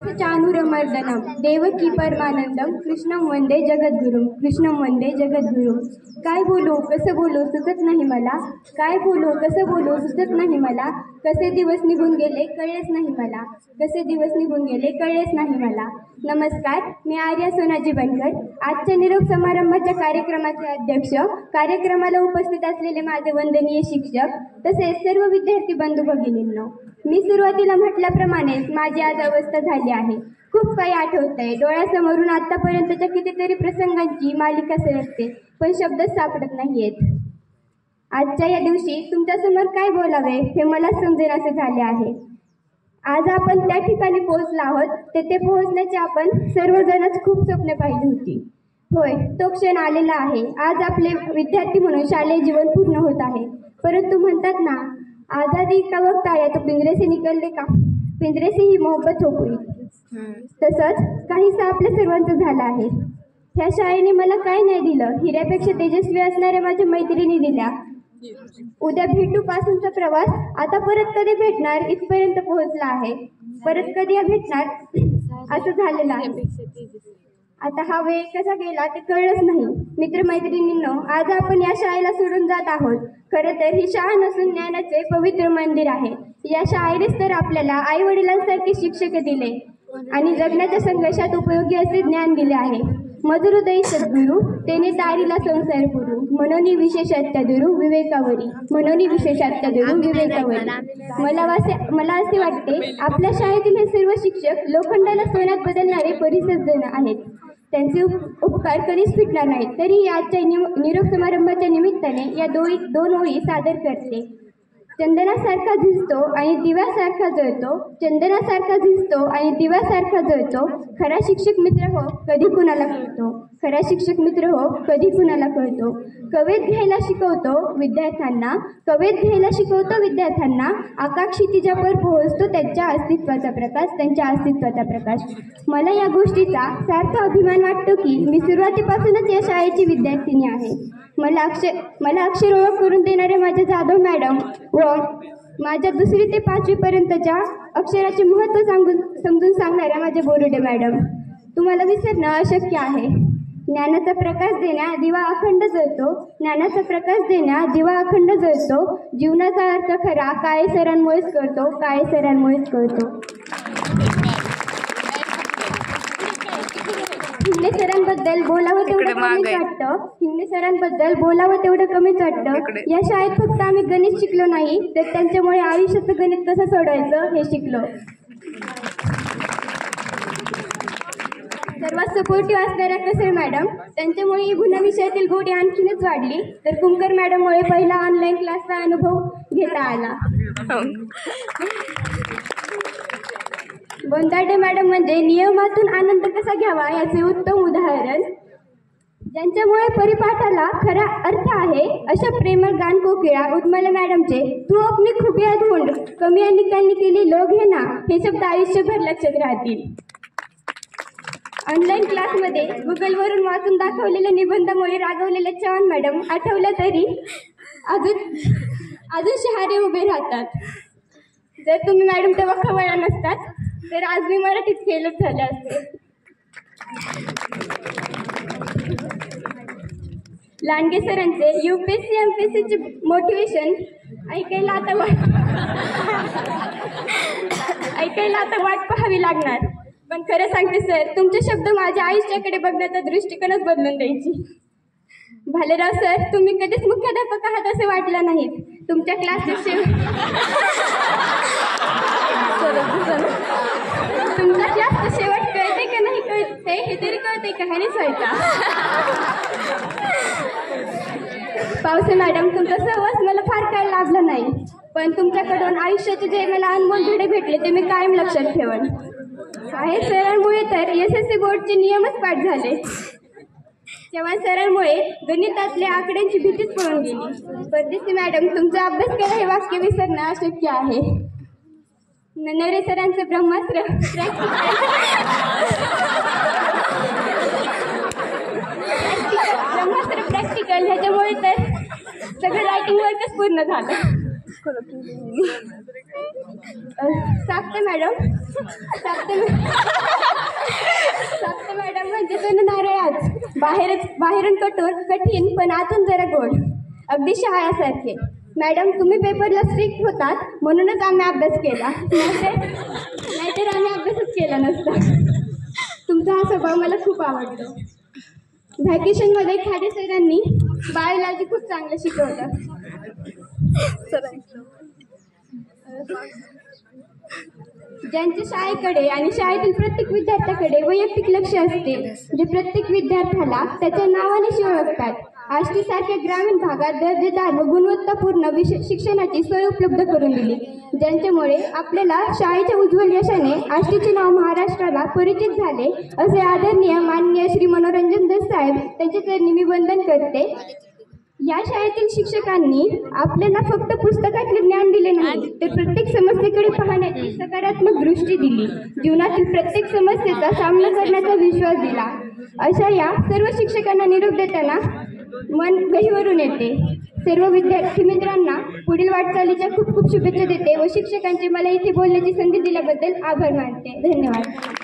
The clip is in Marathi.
चानुरमर्दनम देवकी परमानंदम कृष्णं वंदे जगद्गुरुम कृष्णं वंदे जगद्गुरुम। काय बोलू कसं बोलू सुचत नाही मला, काय बोलू कसं बोलू सुचत नाही मला, कसे दिवस निघून गेले कळलेच नाही मला, कसे दिवस निघून गेले कळलेच नाही मला। नमस्कार, मी आर्या सोनाजी बनकर, आजच्या निरोप समारंभाच्या कार्यक्रमाचे अध्यक्ष, कार्यक्रमाला उपस्थित असलेले माझे वंदनीय शिक्षक तसेच सर्व विद्यार्थी बंधू भगिनींनो, मी सुरुवातीला म्हटल्याप्रमाणेच माझी आज अवस्था झाली आहे। खूप काही आठवतंय, डोळ्यासमोरून आतापर्यंतच्या कितीतरी प्रसंगांची मालिका सरकते, पण शब्दच सापडत नाहीयेत। आजच्या या दिवशी तुमच्यासमोर काय बोलावे हे मला समजेनासे झाले आहे। आज आपण त्या ठिकाणी पोहोचलो आहोत, तेथे पोहोचण्याची आपण सर्वजणच खूप स्वप्ने पाहिली होती। होय, तो क्षण आलेला आहे। आज आपले विद्यार्थी म्हणून शालेय जीवन पूर्ण होत आहे, परंतु म्हणतात ना, आजादी का वक्त आया तो पिंजरे से निकलने का, पिंजरे से ही मोहब्बत हो गई। तसंच काहीसं आपल्या सर्वांचं झालं आहे। ह्या शाळेने मला काय नाही दिलं, हिऱ्यापेक्षा तेजस्वी असणाऱ्या माझ्या मैत्रिणी दिल्या। उद्या भेटू पासूनचा प्रवास आता परत कधी भेटणार इथपर्यंत पोहोचला आहे, परत कधी भेटणार असं झालेलं आहे। आता हा वेळ कसा गेला ते कळलंच नाही। मित्रमैत्रिणींनो, आज आपण या शाळेला सोडून जात आहोत। खरं तर ही शाळा नसून ज्ञानाचे पवित्र मंदिर आहे। या शाळेनेच तर आपल्याला आई वडिलांसारखे शिक्षक दिले आणि जगण्याच्या संघर्षात उपयोगी असे ज्ञान दिले आहे। मधुरदयी सद्गुरु तेने तारीला संसार गुरु, मनोनी विशेषात्य दुरु विवेकावरी, मनोनी विशेषात्य दुरु विवेकावरी। मला असे वाटते, आपल्या शाळेतील हे सर्व शिक्षक लोखंडाला सोन्यात बदलणारे परिसरजन आहेत। त्यांचे उपकार कधीच फिटणार नाहीत। तरी आजच्या निरोप समारंभाच्या निमित्ताने या दोन ओळी सादर करते। चंदनासारखा झिजतो आणि दिव्यासारखा जळतो, चंदनासारखा झिजतो आणि दिव्यासारखा जळतो, खरा शिक्षक मित्र हो कधी कुणाला कळतो, खरा शिक्षक मित्र हो कधी कुणाला कळतो। कवेत घ्यायला शिकवतो विद्यार्थ्यांना, कवेत घ्यायला शिकवतो विद्यार्थ्यांना, आकाशक्षितिजावर पोहोचतो त्यांच्या अस्तित्वाचा प्रकाश, त्यांच्या अस्तित्वाचा प्रकाश। मला या गोष्टीचा सार्थ अभिमान वाटतो की मी सुरुवातीपासूनच या शाळेची विद्यार्थिनी आहे। मला अक्षर ओळख करून देणारे माझे जाधव मॅडम व माझ्या 2री ते 5वी पर्यंतच्या अक्षराचे महत्त्व समजून सांगणाऱ्या माझे बोरुडे मॅडम, तुम्हाला विसरणं अशक्य आहे। ज्ञानाचा प्रकाश देण्या दिवा अखंड जळतो, ज्ञानाचा प्रकाश देण्या दिवा अखंड जळतो, जीवनाचा अर्थ खरा काळे सरांमुळेच कळतो, काळे सरांमुळेच कळतो। हिंगणे सरांबद्दल बोलावं तेवढं कमीच वाटतं, हिंगणे सरांबद्दल बोलावं तेवढं कमीच वाटतं। या शाळेत फक्त आम्ही गणित शिकलो नाही, तर त्यांच्यामुळे आयुष्याचं गणित कसं सोडवायचं हे शिकलो। सर्वात सपोर्टिव्ह असणाऱ्या कसर मॅडम, त्यांच्यामुळे गुन्हा विषयातील गोडी आणखीनच वाढली, तर कुंकर मॅडममुळे पहिला ऑनलाईन क्लासचा अनुभव घेता आला। बोंदाडे मॅडम म्हणजे नियमातून आनंद कसा घ्यावा याचे उत्तम उदाहरण, ज्यांच्यामुळे परिपाठाला खरा अर्थ आहे। अशा प्रेमळ गान कोकिळा उर्मिला मॅडमचे तू अपनी खुबिया ढूंढ कमियां निकालने के लिए लोग है ना, हे शब्द आयुष्यभर लक्षात राहतील। ऑनलाईन क्लासमध्ये गुगलवरून वाचून दाखवलेल्या निबंधामुळे रागवलेल्या चव्हाण मॅडम आठवल्या तरी अजून शहारे उभे राहतात। जर तुम्ही मॅडम तेव्हा खवळला नसतात तर आज मी मराठीत फेलच झाले असते। लांडगे सरांचे UPSC MPSCचे मोटिवेशन ऐकायला आता वाट पाहावी लागणार, पण खरं सांगते सर, तुमचे शब्द माझ्या आयुष्याकडे बघण्याचा दृष्टिकोनच बदलून द्यायची। भालेराव सर, तुम्ही कधीच मुख्याध्यापक आहात असे वाटलं नाहीत। तुमच्या क्लासचे तुमचा क्लासचा शेवट कळते का नाही कळते हे तरी कळते का, ह्यानेच व्हायचा। पावसे मॅडम, तुमचा सहवास मला फार काळ लाभला नाही, पण तुमच्याकडून आयुष्याचे जे मला अनमोल धडे भेटले ते मी कायम लक्षात ठेवन। साहेब सरांमुळे तर SSC बोर्डचे नियमच पाठ झाले। चव्हाण सरांमुळे गणितातल्या आकड्यांची भीतीच पळून गेली। परदेशी मॅडम, तुमचा अभ्यास केला हे वाक्य विसरणं अशक्य आहे। नरे सरांचं ब्रह्मास्त्र प्रॅक्टिकल ह्याच्यामुळे तर सगळं रायटिंग वर्कच पूर्ण झालं। साप्ते मॅडम, सप्त मॅडम म्हणजे तो नारळाच, बाहेरून कठीण पण आतून जरा गोड, अगदी शहाळ्यासारखे. मॅडम तुम्ही पेपरला स्ट्रिक्ट होतात म्हणूनच आम्ही अभ्यास केला, नाहीतर आम्ही अभ्यासच केला नसता. तुमचा हा स्वभाव मला खूप आवडतो. व्हॅकेशनमध्ये खाडे सरांनी बायोलॉजी खूप चांगलं शिकवलं. ज्यांच्या शाळेकडे आणि शाळेतील प्रत्येक विद्यार्थ्याकडे वैयक्तिक लक्ष असते, जे प्रत्येक विद्यार्थ्याला त्याच्या नावाने ओळखतात. आष्टीसारख्या ग्रामीण भागात दर्जेदार व गुणवत्तापूर्ण शिक्षणाची सोय उपलब्ध करून दिली, ज्यांच्यामुळे आपल्याला शाळेच्या उज्ज्वल यशाने आष्टीचे नाव महाराष्ट्राला परिचित झाले, असे आदरणीय माननीय श्री मनोरंजन दस साहेब त्यांच्या चरणी मी वंदन करते. या शाळेतील शिक्षकांनी आपल्याला फक्त पुस्तकातले ज्ञान दिले नाही, तर प्रत्येक समस्येकडे पाहण्याची सकारात्मक दृष्टी दिली, जीवनातील प्रत्येक समस्येचा सामना करण्याचा विश्वास दिला. अशा या सर्व शिक्षकांना निरोप देताना मन गहिवरून येते. सर्व विद्यार्थी मित्रांना पुढील वाटचालीच्या खूप खूप शुभेच्छा देते व शिक्षकांचे मला इथे बोलण्याची संधी दिल्याबद्दल आभार मानते. धन्यवाद.